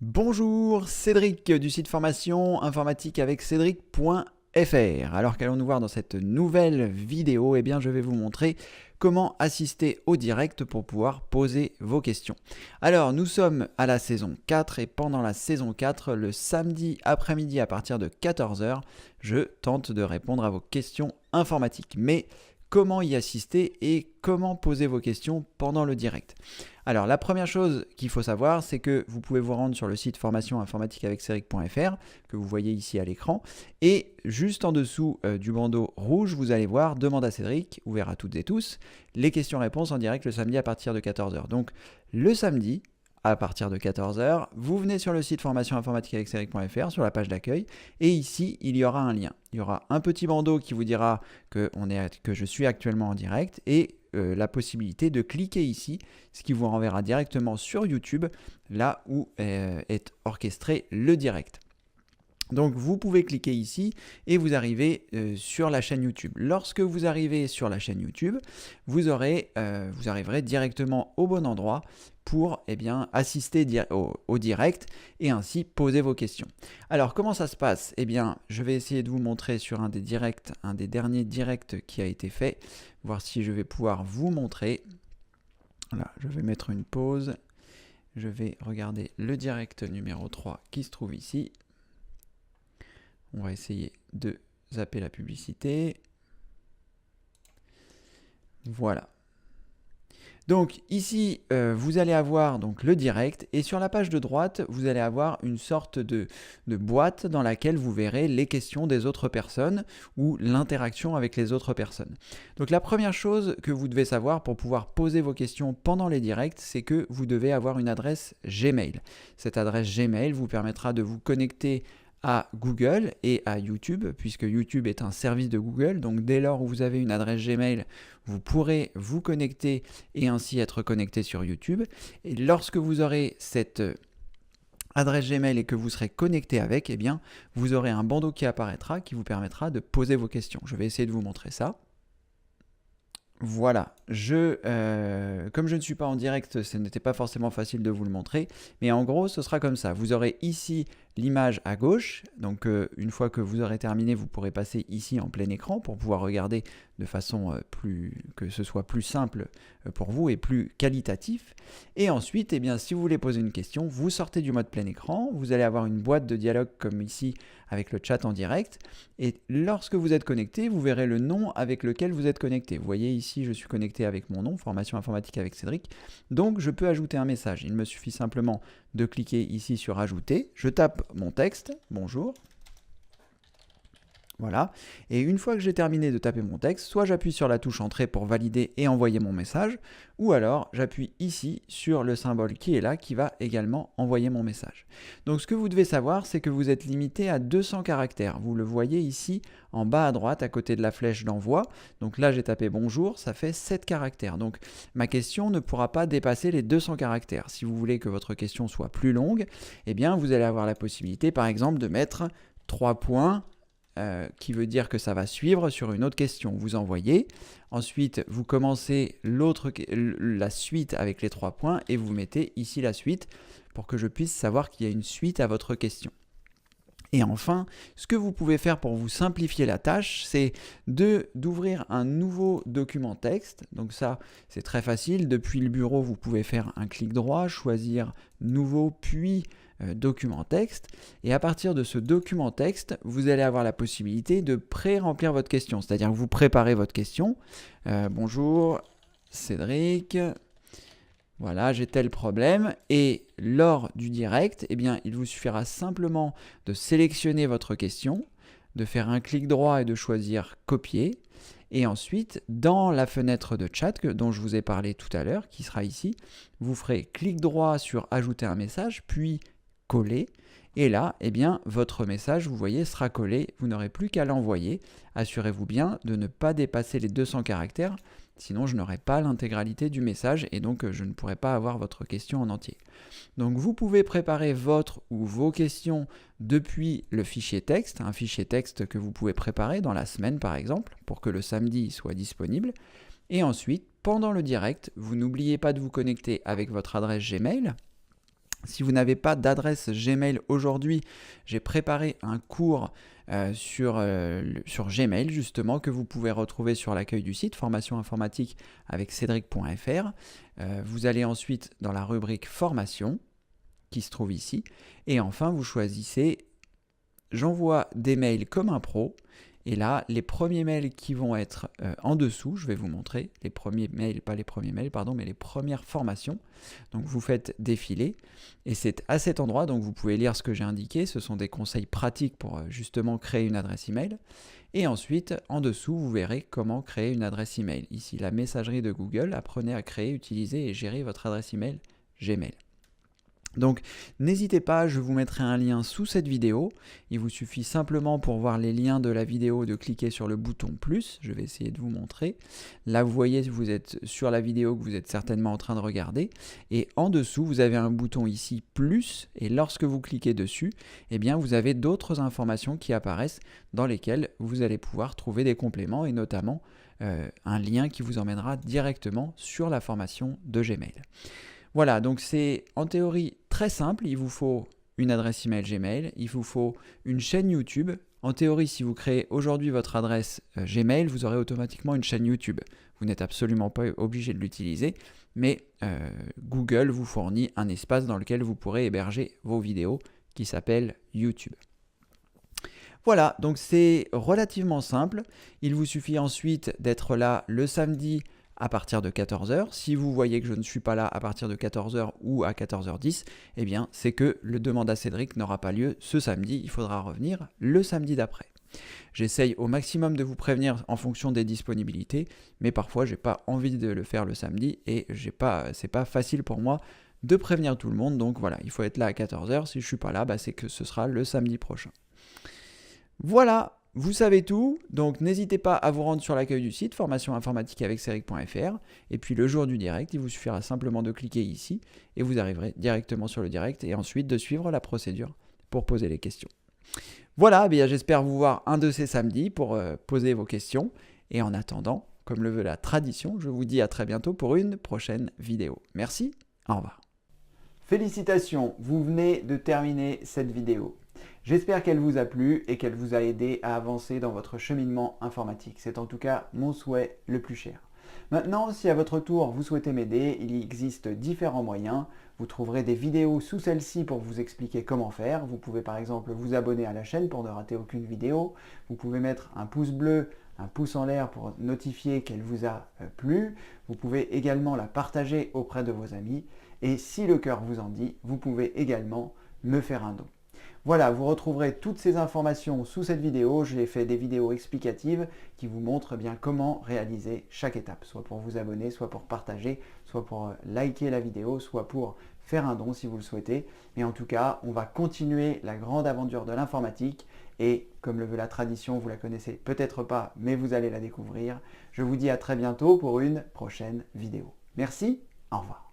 Bonjour, Cédric du site formation informatique avec Cédric.fr. Alors qu'allons-nous voir dans cette nouvelle vidéo? Eh bien, je vais vous montrer comment assister au direct pour pouvoir poser vos questions. Alors, nous sommes à la saison 4 et pendant la saison 4, le samedi après-midi à partir de 14 h, je tente de répondre à vos questions informatiques. Mais comment y assister et comment poser vos questions pendant le direct? Alors, la première chose qu'il faut savoir, c'est que vous pouvez vous rendre sur le site formation informatique avec Cédric.fr que vous voyez ici à l'écran, et juste en dessous du bandeau rouge, vous allez voir Demande à Cédric, ouvert à toutes et tous, les questions-réponses en direct le samedi à partir de 14 h. Donc, le samedi, à partir de 14 h, vous venez sur le site formation informatique avec Cédric.fr, sur la page d'accueil, et ici, il y aura un lien. Il y aura un petit bandeau qui vous dira que je suis actuellement en direct, et la possibilité de cliquer ici, ce qui vous renverra directement sur YouTube, là où est orchestré le direct. Donc vous pouvez cliquer ici et vous arrivez sur la chaîne YouTube. Lorsque vous arrivez sur la chaîne YouTube, vous arriverez directement au bon endroit pour assister au direct et ainsi poser vos questions. Alors comment ça se passe? Je vais essayer de vous montrer sur un des derniers directs qui a été fait, voir si je vais pouvoir vous montrer. Voilà, je vais mettre une pause. Je vais regarder le direct numéro 3 qui se trouve ici. On va essayer de zapper la publicité. Voilà. Donc ici, vous allez avoir donc le direct, et sur la page de droite, vous allez avoir une sorte de boîte dans laquelle vous verrez les questions des autres personnes ou l'interaction avec les autres personnes. Donc la première chose que vous devez savoir pour pouvoir poser vos questions pendant les directs, c'est que vous devez avoir une adresse Gmail. Cette adresse Gmail vous permettra de vous connecter à Google et à YouTube, puisque YouTube est un service de Google. Donc dès lors où vous avez une adresse Gmail, vous pourrez vous connecter et ainsi être connecté sur YouTube. Et lorsque vous aurez cette adresse Gmail et que vous serez connecté avec, vous aurez un bandeau qui apparaîtra qui vous permettra de poser vos questions. Je vais essayer de vous montrer ça. Voilà, comme je ne suis pas en direct, ce n'était pas forcément facile de vous le montrer, mais en gros, ce sera comme ça. Vous aurez ici l'image à gauche, donc une fois que vous aurez terminé, vous pourrez passer ici en plein écran pour pouvoir regarder de façon que ce soit plus simple pour vous et plus qualitatif. Et ensuite, si vous voulez poser une question, vous sortez du mode plein écran, vous allez avoir une boîte de dialogue comme ici avec le chat en direct, et lorsque vous êtes connecté, vous verrez le nom avec lequel vous êtes connecté. Vous voyez ici, je suis connecté avec mon nom, formation informatique avec Cédric, donc je peux ajouter un message. Il me suffit simplement de cliquer ici sur ajouter, je tape mon texte, bonjour. Voilà, et une fois que j'ai terminé de taper mon texte, soit j'appuie sur la touche entrée pour valider et envoyer mon message, ou alors j'appuie ici sur le symbole qui est là, qui va également envoyer mon message. Donc ce que vous devez savoir, c'est que vous êtes limité à 200 caractères. Vous le voyez ici en bas à droite, à côté de la flèche d'envoi. Donc là, j'ai tapé bonjour, ça fait 7 caractères. Donc ma question ne pourra pas dépasser les 200 caractères. Si vous voulez que votre question soit plus longue, vous allez avoir la possibilité, par exemple, de mettre 3 points, qui veut dire que ça va suivre sur une autre question. Vous envoyez, ensuite vous commencez la suite avec les 3 points et vous mettez ici la suite pour que je puisse savoir qu'il y a une suite à votre question. Et enfin, ce que vous pouvez faire pour vous simplifier la tâche, c'est d'ouvrir un nouveau document texte. Donc ça, c'est très facile. Depuis le bureau, vous pouvez faire un clic droit, choisir nouveau, puis document texte. Et à partir de ce document texte, vous allez avoir la possibilité de pré-remplir votre question. C'est-à-dire que vous préparez votre question. Bonjour, Cédric. Voilà, j'ai tel problème, et lors du direct, il vous suffira simplement de sélectionner votre question, de faire un clic droit et de choisir copier, et ensuite, dans la fenêtre de chat dont je vous ai parlé tout à l'heure, qui sera ici, vous ferez clic droit sur ajouter un message, puis coller, et là, votre message, vous voyez, sera collé, vous n'aurez plus qu'à l'envoyer. Assurez-vous bien de ne pas dépasser les 200 caractères, sinon je n'aurai pas l'intégralité du message et donc je ne pourrai pas avoir votre question en entier. Donc vous pouvez préparer votre ou vos questions depuis le fichier texte, un fichier texte que vous pouvez préparer dans la semaine par exemple, pour que le samedi soit disponible. Et ensuite, pendant le direct, vous n'oubliez pas de vous connecter avec votre adresse Gmail. Si vous n'avez pas d'adresse Gmail aujourd'hui, j'ai préparé un cours sur Gmail justement que vous pouvez retrouver sur l'accueil du site formation informatique avec cédric.fr. Vous allez ensuite dans la rubrique formation qui se trouve ici et enfin vous choisissez j'envoie des mails comme un pro. Et là, les premiers mails qui vont être en dessous, je vais vous montrer, les premiers mails, pas les premiers mails, pardon, mais les premières formations. Donc vous faites défiler et c'est à cet endroit, donc vous pouvez lire ce que j'ai indiqué, ce sont des conseils pratiques pour justement créer une adresse email. Et ensuite, en dessous, vous verrez comment créer une adresse email. Ici, la messagerie de Google, apprenez à créer, utiliser et gérer votre adresse email Gmail. Donc n'hésitez pas, je vous mettrai un lien sous cette vidéo. Il vous suffit simplement pour voir les liens de la vidéo de cliquer sur le bouton plus. Je vais essayer de vous montrer. Là vous voyez, vous êtes sur la vidéo que vous êtes certainement en train de regarder. Et en dessous, vous avez un bouton ici plus. Et lorsque vous cliquez dessus, eh bien, vous avez d'autres informations qui apparaissent dans lesquelles vous allez pouvoir trouver des compléments et notamment un lien qui vous emmènera directement sur la formation de Gmail. Voilà, donc c'est en théorie très simple, il vous faut une adresse email Gmail, il vous faut une chaîne YouTube. En théorie, si vous créez aujourd'hui votre adresse Gmail, vous aurez automatiquement une chaîne YouTube. Vous n'êtes absolument pas obligé de l'utiliser, mais Google vous fournit un espace dans lequel vous pourrez héberger vos vidéos qui s'appelle YouTube. Voilà, donc c'est relativement simple. Il vous suffit ensuite d'être là le samedi à partir de 14h. Si vous voyez que je ne suis pas là à partir de 14h ou à 14h10, eh bien c'est que le demande à Cédric n'aura pas lieu ce samedi, il faudra revenir le samedi d'après. J'essaye au maximum de vous prévenir en fonction des disponibilités, mais parfois j'ai pas envie de le faire le samedi et c'est pas facile pour moi de prévenir tout le monde, donc voilà, il faut être là à 14h, si je suis pas là, c'est que ce sera le samedi prochain. Voilà, vous savez tout, donc n'hésitez pas à vous rendre sur l'accueil du site formation informatique avec cédric.fr et puis le jour du direct, il vous suffira simplement de cliquer ici et vous arriverez directement sur le direct et ensuite de suivre la procédure pour poser les questions. Voilà, j'espère vous voir un de ces samedis pour poser vos questions et en attendant, comme le veut la tradition, je vous dis à très bientôt pour une prochaine vidéo. Merci, au revoir. Félicitations, vous venez de terminer cette vidéo. J'espère qu'elle vous a plu et qu'elle vous a aidé à avancer dans votre cheminement informatique. C'est en tout cas mon souhait le plus cher. Maintenant, si à votre tour vous souhaitez m'aider, il existe différents moyens. Vous trouverez des vidéos sous celle-ci pour vous expliquer comment faire. Vous pouvez par exemple vous abonner à la chaîne pour ne rater aucune vidéo. Vous pouvez mettre un pouce bleu, un pouce en l'air pour notifier qu'elle vous a plu. Vous pouvez également la partager auprès de vos amis. Et si le cœur vous en dit, vous pouvez également me faire un don. Voilà, vous retrouverez toutes ces informations sous cette vidéo. J'ai fait des vidéos explicatives qui vous montrent bien comment réaliser chaque étape, soit pour vous abonner, soit pour partager, soit pour liker la vidéo, soit pour faire un don si vous le souhaitez. Mais en tout cas, on va continuer la grande aventure de l'informatique et comme le veut la tradition, vous la connaissez peut-être pas, mais vous allez la découvrir. Je vous dis à très bientôt pour une prochaine vidéo. Merci, au revoir.